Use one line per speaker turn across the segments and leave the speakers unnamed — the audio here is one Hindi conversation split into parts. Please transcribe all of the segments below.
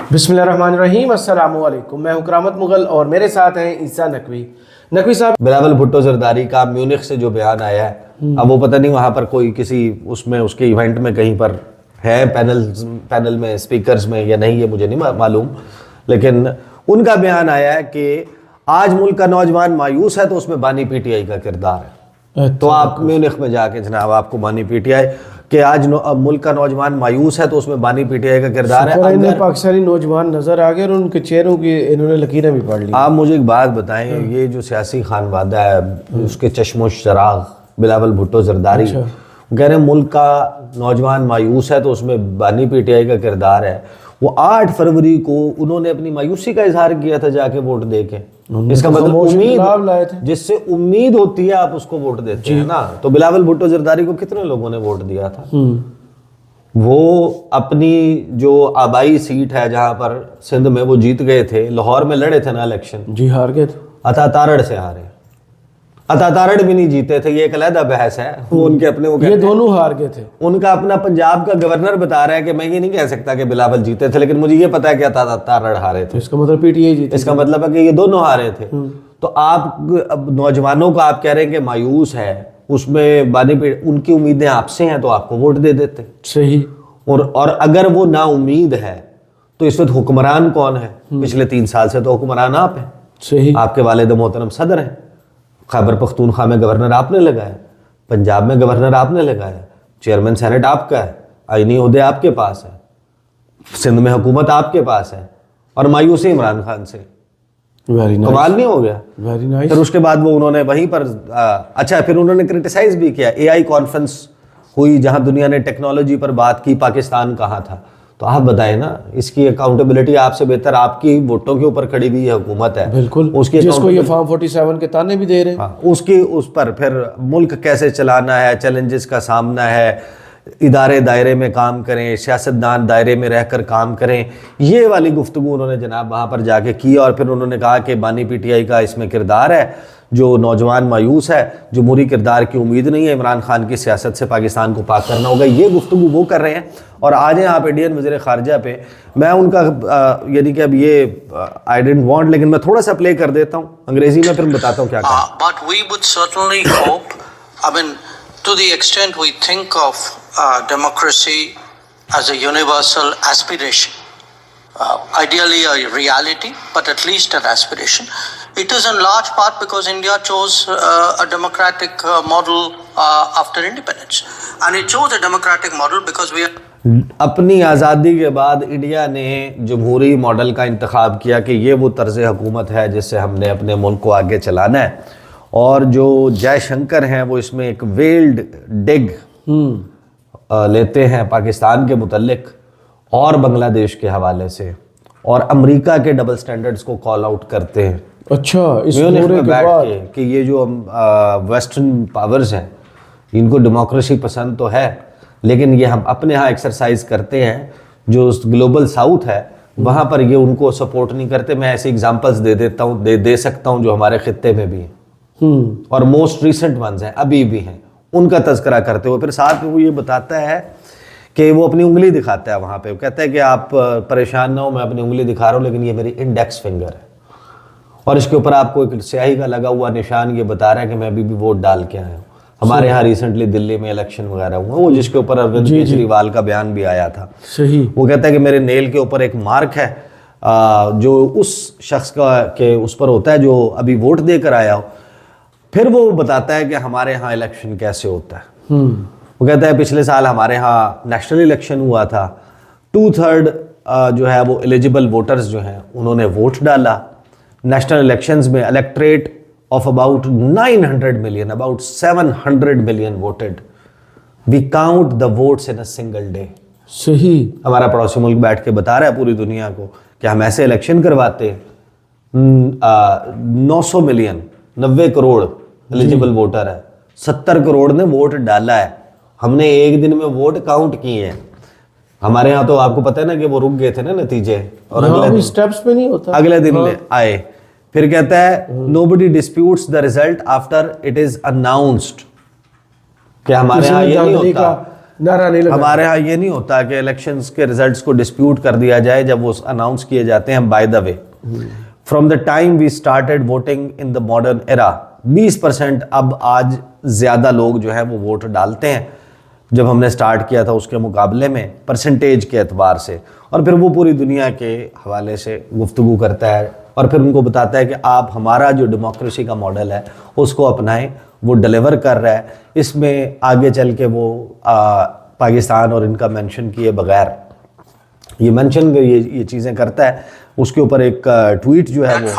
बिस्मिल्लाहिर्रहमानिर्रहीम, अस्सलामु अलैकुम। मैं हूं करामत मुगल और मेरे साथ हैं ईसा नकवी। नकवी साहब,
बिलावल भुट्टो जरदारी का म्यूनिख से जो बयान आया है, अब वो पता नहीं वहाँ पर कोई किसी उसमें उसके इवेंट में कहीं पर है पैनल में स्पीकर्स में या नहीं, ये मुझे नहीं मालूम, लेकिन उनका बयान आया है कि आज मुल्क का नौजवान मायूस है तो उसमें बानी पीटीआई का किरदार है। तो आप म्यूनिख में जाके जनाब आपको बानी पीटीआई कि आज मुल्क का नौजवान मायूस है तो उसमें बानी पीटीआई का किरदार है।
अगर पाकिस्तानी नौजवान नजर आ गए और उनके चेहरों की इन्होंने लकीरें भी पढ़ ली।
आप मुझे एक बात बताएं, ये जो सियासी खानवादा है उसके चश्मो चराग बिलावल भुट्टो जरदारी कह रहे हैं मुल्क का नौजवान मायूस है तो उसमें बानी पीटीआई का किरदार है। वो 8 फरवरी को उन्होंने अपनी मायूसी का इजहार किया था जाके वोट दे के। इसका मतलब उम्मीद, जिससे उम्मीद होती है आप उसको वोट देते हैं ना। तो बिलावल भुट्टो जरदारी को कितने लोगों ने वोट दिया था? वो अपनी जो आबाई सीट है जहां पर सिंध में वो जीत गए थे, लाहौर में लड़े थे ना इलेक्शन,
जी हार गए थे,
अतातारड़ से हारे। अतातारड़ भी नहीं जीते थे, ये एक अलग बहस है। वो उनके अपने वो
ये दोनों हार गए थे।
उनका अपना पंजाब का गवर्नर बता रहा है कि मैं ये नहीं कह सकता कि बिलावल जीते थे, लेकिन मुझे ये पता है कि अतातारड़ हारे थे।
इसका मतलब पीटीआई जीती।
इसका मतलब है कि ये दोनों हारे थे। तो आप अब नौजवानों को आप कह रहे हैं कि मायूस है, उसमें उनकी उम्मीदें आपसे हैं तो आपको वोट दे देते।
सही।
और अगर वो ना उम्मीद है तो इस वक्त हुक्मरान कौन है? पिछले 3 साल से तो हुक्मरान आप हैं।
सही।
आपके वालिद मोहतरम सदर हैं। खैबर पख्तूनख्वा में गवर्नर आपने लगाया, पंजाब में गवर्नर आपने लगाया, चेयरमैन सेनेट आपका है, आईनी ओहदे आपके पास है, सिंध में हुकूमत आपके पास है, और मायूसी इमरान खान से। कमाल नहीं हो गया?
Very nice.
फिर उसके बाद वो उन्होंने वहीं पर अच्छा फिर उन्होंने क्रिटिसाइज भी किया। एआई कॉन्फ्रेंस हुई जहां दुनिया ने टेक्नोलॉजी पर बात की, पाकिस्तान कहाँ था? तो आप बताएं ना, इसकी अकाउंटेबिलिटी आपसे बेहतर आपकी वोटों के ऊपर खड़ी हुई हुकूमत है।
बिल्कुल।
उसकी
जिसको ये फॉर्म 47 के ताने भी दे रहे हैं।
उसकी उस पर फिर मुल्क कैसे चलाना है, चैलेंजेस का सामना है, इदारे दायरे में काम करें, सियासतदान दायरे में रहकर काम करें, ये वाली गुफ्तगू उन्होंने जनाब वहाँ पर जाके की। और फिर उन्होंने कहा कि बानी पीटीआई का इसमें किरदार है, जो नौजवान मायूस है, जमहूरी किरदार की उम्मीद नहीं है, इमरान खान की सियासत से पाकिस्तान को पाक करना होगा, ये गुफ्तगू वो कर रहे हैं। और आज हैं आप इंडियन वज़ीर ख़ारजा पे, मैं उनका यानी कि अब ये आई डिडंट वांट, लेकिन मैं थोड़ा सा प्ले कर देता हूँ अंग्रेजी में, फिर बताता हूँ क्या कहा।
But we would certainly hope, I mean, to the extent we think of democracy as a universal aspiration, ideally a reality, but at least an aspiration. It is in large part because India chose a democratic model after independence, and it chose a democratic model because we are
अपनी आज़ादी के बाद इंडिया ने जमहूरी मॉडल का इंतखाब किया कि ये वो तर्ज़ हुकूमत है जिससे हमने अपने मुल्क को आगे चलाना है। और जो जयशंकर हैं वो इसमें एक वेल्ड डिग लेते हैं पाकिस्तान के मुतल्लिक और बांग्लादेश के हवाले से, और अमेरिका के डबल स्टैंडर्ड्स को कॉल आउट करते हैं।
अच्छा, इस
म्यूनिख में बैठ के कि ये जो वेस्टर्न पावर्स हैं इनको डेमोक्रेसी पसंद तो है, लेकिन ये हम अपने यहाँ एक्सरसाइज करते हैं, जो ग्लोबल साउथ है वहाँ पर ये उनको सपोर्ट नहीं करते। मैं ऐसे एग्जांपल्स दे देता हूँ, दे सकता हूँ जो हमारे खित्ते में भी हैं और मोस्ट रिसेंट वंस हैं, अभी भी हैं, उनका तज़किरा करते हुए फिर साथ में वो ये बताता है कि वो अपनी उंगली दिखाता है वहाँ पे। वो कहता है कि आप परेशान ना हो, मैं अपनी उंगली दिखा रहा हूँ, लेकिन ये मेरी इंडेक्स फिंगर है, और इसके ऊपर आपको एक स्याही का लगा हुआ निशान ये बता रहा है कि मैं अभी भी वोट डाल के आया हूँ। हमारे यहाँ रिसेंटली दिल्ली में इलेक्शन वगैरह हुआ, वो जिसके ऊपर अरविंद केजरीवाल का बयान भी आया था।
सही।
वो कहता है कि मेरे नेल के ऊपर एक मार्क है जो उस शख्स का के उस पर होता है जो अभी वोट देकर आया हो। फिर वो बताता है कि हमारे यहाँ इलेक्शन कैसे होता है। वो कहता है पिछले साल हमारे यहाँ नेशनल इलेक्शन हुआ था, 2/3 जो है वो एलिजिबल वोटर्स जो हैं उन्होंने वोट डाला। नेशनल इलेक्शंस में electorate of about 900 million, about 700 million voted. We count the votes in a single day.
सही।
हमारा पड़ोसी मुल्क बैठ के बता रहा है पूरी दुनिया को कि हम ऐसे इलेक्शन करवाते हैं। 900 मिलियन, 90 करोड़ एलिजिबल वोटर है, 70 करोड़ ने वोट डाला है, हमने एक दिन में वोट काउंट किए हैं। हमारे यहाँ तो आपको पता है ना कि वो रुक गए थे ना नतीजे, और अगले
स्टेप्स पे नहीं होता,
अगले दिन आए। फिर कहता है nobody disputes the result after it is announced, कि हमारे यहाँ ये नहीं होता
नारा नहीं लगा।
हमारे यहाँ ये नहीं होता कि इलेक्शंस के रिजल्ट्स को डिस्प्यूट कर दिया जाए जब वो अनाउंस किए जाते हैं। By the way, from the time we started voting in the modern era, 20% अब आज ज़्यादा लोग जो है वो वोट डालते हैं जब हमने स्टार्ट किया था उसके मुकाबले में, परसेंटेज के एतबार से। और फिर वो पूरी दुनिया के हवाले से गुफ्तगू करता है और फिर उनको बताता है कि आप हमारा जो डेमोक्रेसी का मॉडल है उसको अपनाएं, वो डिलीवर कर रहा है। इसमें आगे चल के वो पाकिस्तान और इनका मेंशन किए बगैर ये मेंशन ये चीज़ें करता है। उसके ऊपर एक ट्वीट जो है वो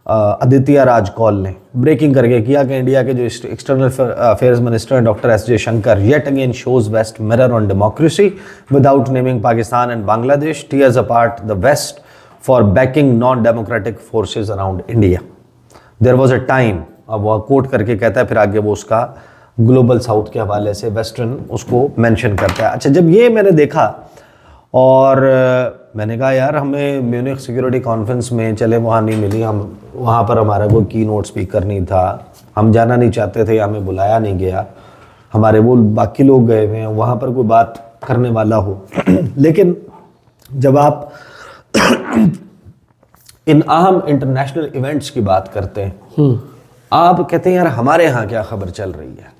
आदित्य राज कौल ने ब्रेकिंग करके किया कि इंडिया के जो एक्सटर्नल अफेयर्स मिनिस्टर हैं doctor S Jaishankar yet again shows West mirror on democracy without naming Pakistan and Bangladesh, tears apart the West for backing non democratic forces around India. There was a time, अब वो कोट करके कहता है, फिर आगे वो उसका ग्लोबल साउथ के हवाले से वेस्टर्न उसको मेंशन करता है। अच्छा, जब ये मैंने देखा और मैंने कहा यार हमें म्यूनिख सिक्योरिटी कॉन्फ्रेंस में चले वहाँ नहीं मिली, हम वहाँ पर हमारा कोई की नोट स्पीकर नहीं था, हम जाना नहीं चाहते थे, हमें बुलाया नहीं गया, हमारे वो बाकी लोग गए हुए हैं, वहाँ पर कोई बात करने वाला हो। लेकिन जब आप इन अहम इंटरनेशनल इवेंट्स की बात करते हैं, आप कहते हैं यार हमारे यहाँ क्या खबर चल रही है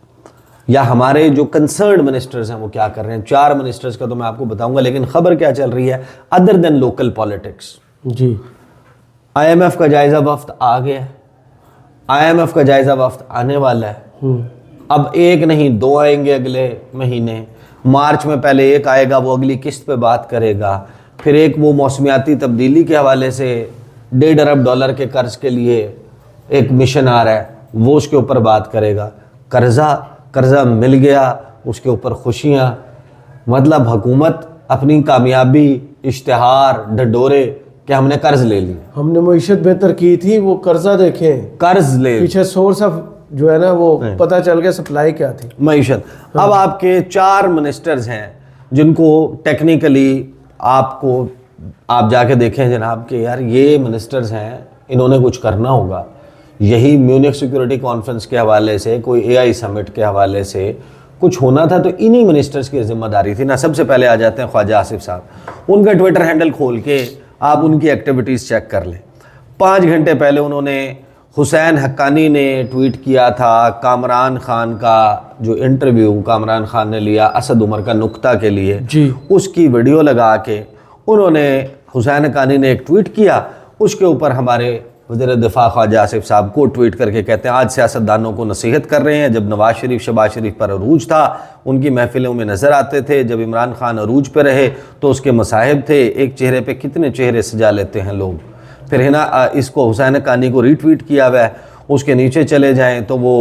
या हमारे जो कंसर्न्ड मिनिस्टर्स हैं वो क्या कर रहे हैं। 4 मिनिस्टर्स का तो मैं आपको बताऊंगा, लेकिन खबर क्या चल रही है अदर देन लोकल पॉलिटिक्स।
जी,
IMF का जायजा वफ्त आ गया, IMF का जायजा वफ्त आने वाला है। अब एक नहीं 2 आएंगे अगले महीने, मार्च में पहले एक आएगा, वो अगली किस्त पे बात करेगा, फिर एक वो मौसमियाती तब्दीली के हवाले से $1.5 अरब के कर्ज के लिए एक मिशन आ रहा है, वो उसके ऊपर बात करेगा। कर्जा मिल गया, उसके ऊपर खुशियाँ, मतलब हुकूमत अपनी कामयाबी, इश्तिहार, ढडोरे कि हमने कर्ज ले लिया,
हमने मईशत बेहतर की थी, वो कर्जा देखें,
कर्ज ले
पीछे सोर्स ऑफ जो है ना वो पता चल गया सप्लाई क्या थी,
मईशत। अब आपके 4 मिनिस्टर्स हैं जिनको टेक्निकली आपको आप जाके देखें जनाब कि यार ये मिनिस्टर्स हैं, इन्होंने कुछ करना होगा। यही म्यूनिख सिक्योरिटी कॉन्फ्रेंस के हवाले से, कोई AI समिट के हवाले से कुछ होना था तो इन्हीं मिनिस्टर्स की जिम्मेदारी थी ना। सबसे पहले आ जाते हैं ख्वाजा आसिफ साहब, उनका ट्विटर हैंडल खोल के आप उनकी एक्टिविटीज़ चेक कर लें। 5 घंटे पहले उन्होंने हुसैन हक्कानी ने ट्वीट किया था कामरान खान का जो इंटरव्यू कामरान खान ने लिया असद उमर का नुक्ता के लिए
जी,
उसकी वीडियो लगा के उन्होंने हुसैन हक्कानी ने एक ट्वीट किया, उसके ऊपर हमारे वज़ीर दिफा ख्वाजा आसिफ साहब को ट्वीट करके कहते हैं आज सियासतदानों को नसीहत कर रहे हैं। जब नवाज शरीफ शहबाज शरीफ पर अरूज था उनकी महफिलों में नज़र आते थे, जब इमरान खान अरूज पे रहे तो उसके मसाहिब थे, एक चेहरे पे कितने चेहरे सजा लेते हैं लोग। फिर है ना इसको हुसैन हक्कानी को रीट्वीट किया हुआ है, उसके नीचे चले जाएँ तो वो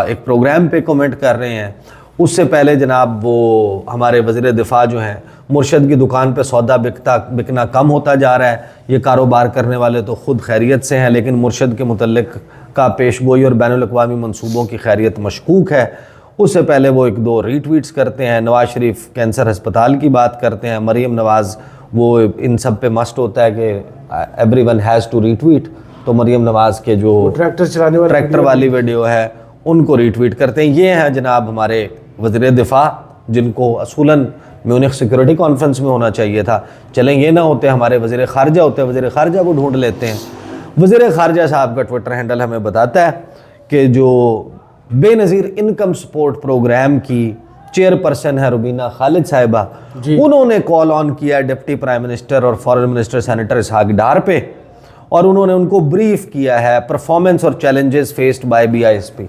एक प्रोग्राम पर कमेंट कर रहे हैं। उससे पहले जनाब वो हमारे वज़ीर दिफा जो हैं मुर्शद की दुकान पे सौदा बिकना कम होता जा रहा है, ये कारोबार करने वाले तो ख़ुद खैरियत से हैं लेकिन मुर्शद के मुतल्लिक का पेशगोई और बैनुल-अक़वामी मंसूबों की खैरियत मशकूक है। उससे पहले वो 1-2 रीट्वीट्स करते हैं, नवाज़ शरीफ कैंसर अस्पताल की बात करते हैं, मरीम नवाज़ वो इन सब पे मस्ट होता है कि एवरीवन हैज़ टू रीट्वीट, तो मरीम नवाज़ के जो
ट्रैक्टर चलाने वाले
ट्रैक्टर वाली वीडियो है उनको रीट्वीट करते हैं। ये हैं जनाब हमारे वज़ीर दिफा जिनको असूलन म्यूनिख सिक्योरिटी कॉन्फ्रेंस में होना चाहिए था। चलें ये ना होते, हमारे वज़ीर ख़ारजा होते, वज़ीर ख़ारजा को ढूंढ लेते हैं। वज़ीर ख़ारजा साहब का ट्विटर हैंडल हमें बताता है कि जो बेनज़ीर इनकम सपोर्ट प्रोग्राम की चेयरपर्सन है रुबीना खालिद साहिबा, उन्होंने कॉल ऑन किया डिप्टी प्राइम मिनिस्टर और फॉरेन मिनिस्टर सेनेटर इसहाक डार पे और उन्होंने उनको ब्रीफ किया है परफॉर्मेंस और चैलेंजेस फेस्ड बाय BISP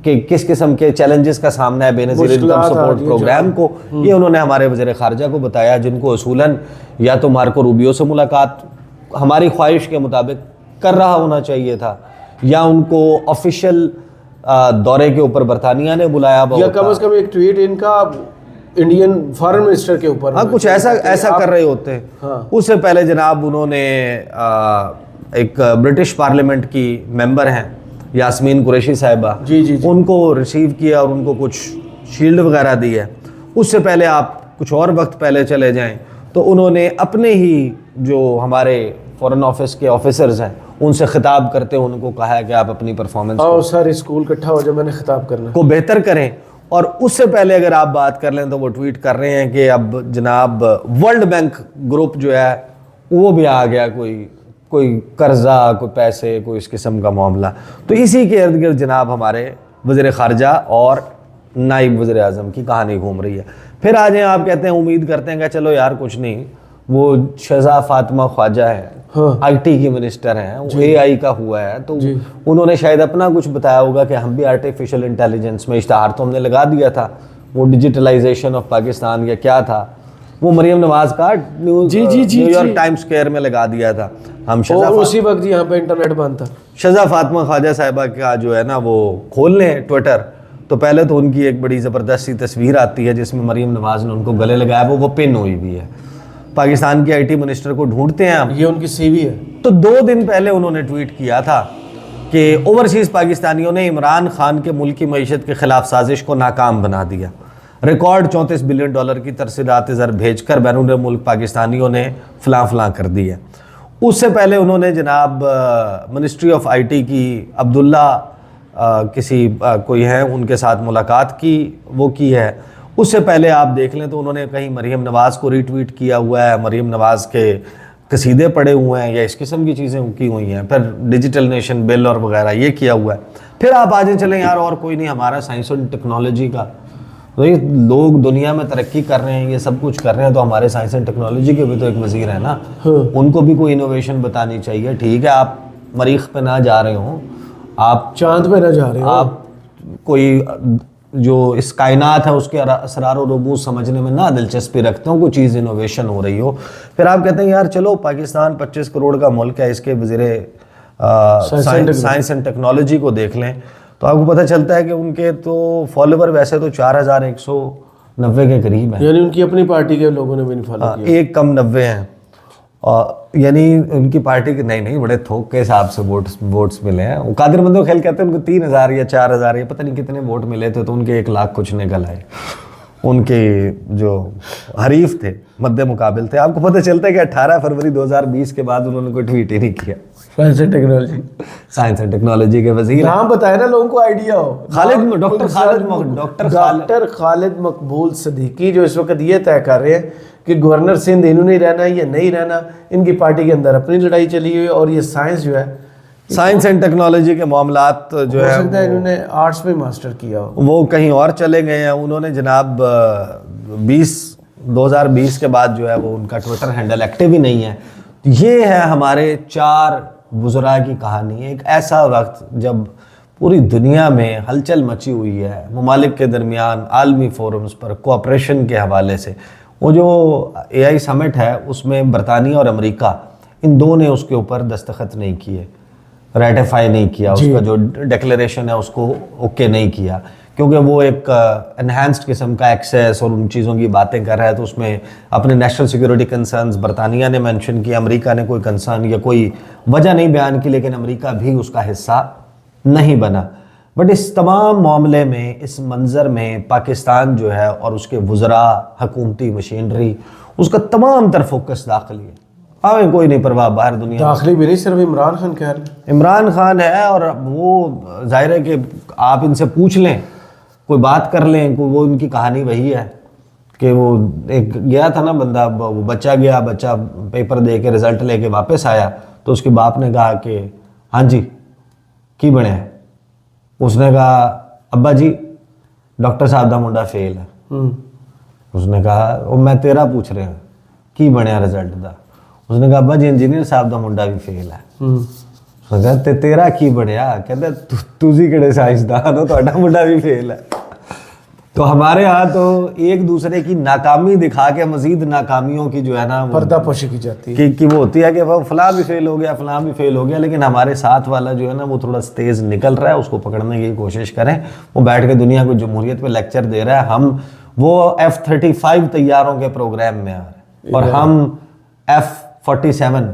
कि किस किस्म के चैलेंजेस का सामना है बेनज़ीर इनकम सपोर्ट प्रोग्राम को। ये उन्होंने हमारे वज़ीर ख़ारजा को बताया, जिनको असूलन या तो मार्को रूबियो से मुलाकात हमारी ख्वाहिश के मुताबिक कर रहा होना चाहिए था या उनको ऑफिशियल दौरे के ऊपर बरतानिया ने बुलाया
या कम से कम एक ट्वीट इनका इंडियन फॉरेन मिनिस्टर के ऊपर,
हाँ कुछ ऐसा कर रहे होते हैं।
हाँ।
उससे पहले जनाब उन्होंने एक ब्रिटिश पार्लियामेंट की मेंबर हैं यास्मीन कुरैशी साहिबा,
जी,
उनको रिसीव किया और उनको कुछ शील्ड वगैरह दी है। उससे पहले आप कुछ और वक्त पहले चले जाएं तो उन्होंने अपने ही जो हमारे फॉरेन ऑफिस के ऑफिसर्स हैं उनसे खिताब करते हुए उनको कहा है कि आप अपनी परफॉर्मेंस
आओ सारे स्कूल इकट्ठा हो जाए, मैंने खिताब करना
को बेहतर करें। और उससे पहले अगर आप बात कर लें तो वो ट्वीट कर रहे हैं कि अब जनाब वर्ल्ड बैंक ग्रुप जो है वो भी आ गया, कोई कर्जा, कोई पैसे, कोई इस किस्म का मामला। तो इसी के इर्द गिर्द जनाब हमारे वज़ीर ख़ारजा और नाइब वज़ीर आज़म की कहानी घूम रही है। फिर आ जाएँ, आप कहते हैं उम्मीद करते हैं कि चलो यार कुछ नहीं, वो शहज़ाद फातिमा ख्वाजा है,
हाँ।
आईटी की मिनिस्टर हैं, वो एआई का हुआ है, तो उन्होंने शायद अपना कुछ बताया होगा कि हम भी आर्टिफिशियल इंटेलिजेंस में, इश्तहार तो हमने लगा दिया था, वो डिजिटलाइजेशन ऑफ पाकिस्तान या क्या था, वो मरियम नवाज का न्यूयॉर्क टाइम्स स्क्वायर में लगा दिया था हम।
और उसी वक्त यहाँ पे इंटरनेट बंद था।
शहज़ाद फातिमा ख्वाजा साहिबा का जो है ना वो खोल लें ट्विटर, तो पहले तो उनकी एक बड़ी ज़बरदस्त सी तस्वीर आती है जिसमें मरियम नवाज ने उनको गले लगाया, वो पिन हुई भी है। पाकिस्तान की आईटी मिनिस्टर को ढूंढते हैं हम,
ये उनकी सीवी है।
तो 2 दिन पहले उन्होंने ट्वीट किया था कि ओवरसीज़ पाकिस्तानियों ने इमरान खान के मुल्की मईशत के ख़िलाफ़ साजिश को नाकाम बना दिया। रिकॉर्ड $34 बिलियन की तरसीलात ज़र भेजकर बैरून मुल्क पाकिस्तानियों ने फ़लाँ कर दी है। उससे पहले उन्होंने जनाब मिनिस्ट्री ऑफ आईटी की अब्दुल्ला कोई है उनके साथ मुलाकात की, वो की है। उससे पहले आप देख लें तो उन्होंने कहीं मरीम नवाज़ को रीट्वीट किया हुआ है, मरीम नवाज़ के कसीदे पड़े हुए हैं या इस किस्म की चीज़ें की हुई हैं, फिर डिजिटल नेशन बिल और वगैरह ये किया हुआ है। फिर आप आगे चलें यार, और कोई नहीं, हमारा साइंस और टेक्नोलॉजी का, तो ये लोग दुनिया में तरक्की कर रहे हैं, ये सब कुछ कर रहे हैं, तो हमारे साइंस एंड टेक्नोलॉजी के भी तो एक वज़ीर है ना, उनको भी कोई इनोवेशन बतानी चाहिए। ठीक है, आप मरीख पे ना जा रहे हो, आप
चांद पे ना जा रहे हो,
आप कोई जो इस कायनात है उसके असरार और रमूज़ समझने में ना दिलचस्पी रखते हो, कोई चीज़ इनोवेशन हो रही हो, फिर आप कहते हैं यार चलो पाकिस्तान 25 करोड़ का मुल्क है, इसके वज़ीर साइंस एंड टेक्नोलॉजी को देख लें तो आपको पता चलता है कि उनके तो फॉलोवर वैसे तो 4190 के करीब हैं,
यानी उनकी अपनी पार्टी के लोगों ने भी नहीं फॉलो किया।
एक कम 90 हैं, यानी उनकी पार्टी के नहीं बड़े थोक के हिसाब से वोट्स मिले हैं। वो कादिर मंदो खेल कहते हैं उनको 3000 या 4000 या पता नहीं कितने वोट मिले थे, तो उनके 1 लाख कुछ निकल आए। उनके जो हरीफ थे, मद्दे मुकाबिल थे। आपको पता चलता है कि 18 फरवरी 2020 के बाद उन्होंने कोई ट्वीट ही नहीं किया।
साइंस एंड टेक्नोलॉजी
के वजीर
नाम बताए ना, लोगों को आइडिया हो। डॉक्टर खालिद मकबूल सदीकी जो इस वक्त ये तय कर रहे हैं कि गवर्नर सिंध इन्होंने रहना है या नहीं रहना, इनकी पार्टी के अंदर अपनी लड़ाई चली हुई है। और ये साइंस जो है, साइंस
एंड टेक्नोलॉजी के मामलात जो है
इन्होंने आर्ट्स में मास्टर किया हो,
वो कहीं और चले गए हैं। उन्होंने जनाब 2020 के बाद जो है वो उनका ट्विटर हैंडल एक्टिव ही नहीं है। ये है हमारे 4 बुज़ुर्गा की कहानी। एक ऐसा वक्त जब पूरी दुनिया में हलचल मची हुई है, ममालिक के दरमियान आलमी फोरम्स पर कोऑपरेशन के हवाले से। वो जो AI समिट है उसमें बरतानिया और अमेरिका, इन दो ने उसके ऊपर दस्तखत नहीं किए, रेटिफाई नहीं किया, उसका जो डिक्लेरेशन है उसको ओके नहीं किया, क्योंकि वो एक एनहांस्ड किस्म का एक्सेस और उन चीज़ों की बातें कर रहा है। तो उसमें अपने नेशनल सिक्योरिटी कंसर्न्स बरतानिया ने मेंशन किया, अमेरिका ने कोई कंसर्न या कोई वजह नहीं बयान की, लेकिन अमेरिका भी उसका हिस्सा नहीं बना। बट इस तमाम मामले में, इस मंज़र में पाकिस्तान जो है और उसके वज़रा, हुकूमती मशीनरी, उसका तमाम तर फोकस दाखिली है। हमें कोई नहीं परवाह बाहर दुनिया
दाखिली भी नहीं, सिर्फ इमरान खान कह रहे हैं।
इमरान खान है, और वो जाहिर है कि आप इनसे पूछ लें, कोई बात कर लें, वो उनकी कहानी वही है कि वो एक गया था ना बंदा, वो बच्चा गया, बच्चा पेपर दे के रिज़ल्ट लेके वापस आया, तो उसके बाप ने कहा कि हाँ जी की बने है। उसने कहा अब्बा जी डॉक्टर साहब दा मुंडा फेल है। उसने कहा वो मैं तेरा पूछ रहा की बनया रिजल्ट दा। उसने कहा अब्बा जी इंजीनियर साहब दा मुंडा भी फेल है। उसने कहा तेरा की बनया? कहते तुझी किहड़े साइंसदान हो, तुहाडा मुंडा भी फेल है। तो हमारे यहाँ तो एक दूसरे की नाकामी दिखा के मजीद नाकामियों की जो है ना
पर्दापोशी की जाती है
कि वो होती है कि वो फलां भी फेल हो गया, फलां भी फेल हो गया, लेकिन हमारे साथ वाला जो है ना वो थोड़ा तेज़ निकल रहा है, उसको पकड़ने की कोशिश करें। वो बैठ के दुनिया को जमहूरियत पे लेक्चर दे रहा है, हम वो F-35 तैयारों के प्रोग्राम में आ रहे हैं और हम F-47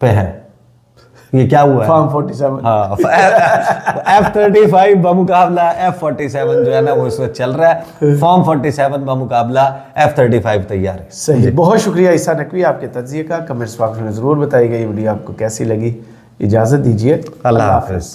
पे हैं। ये क्या हुआ है?
फॉर्म 47।
हाँ, F-35 बमुकाबला F-47 जो है ना वो इस वक्त चल रहा है। फॉर्म 47 बमुकाबला F-35 तैयार है।
सही, बहुत शुक्रिया ईसा नकवी आपके तज्जिए का। कमेंट्स बॉक्स में ज़रूर बताइएगा ये वीडियो आपको कैसी लगी। इजाज़त दीजिए,
अल्लाह हाफ़िज़।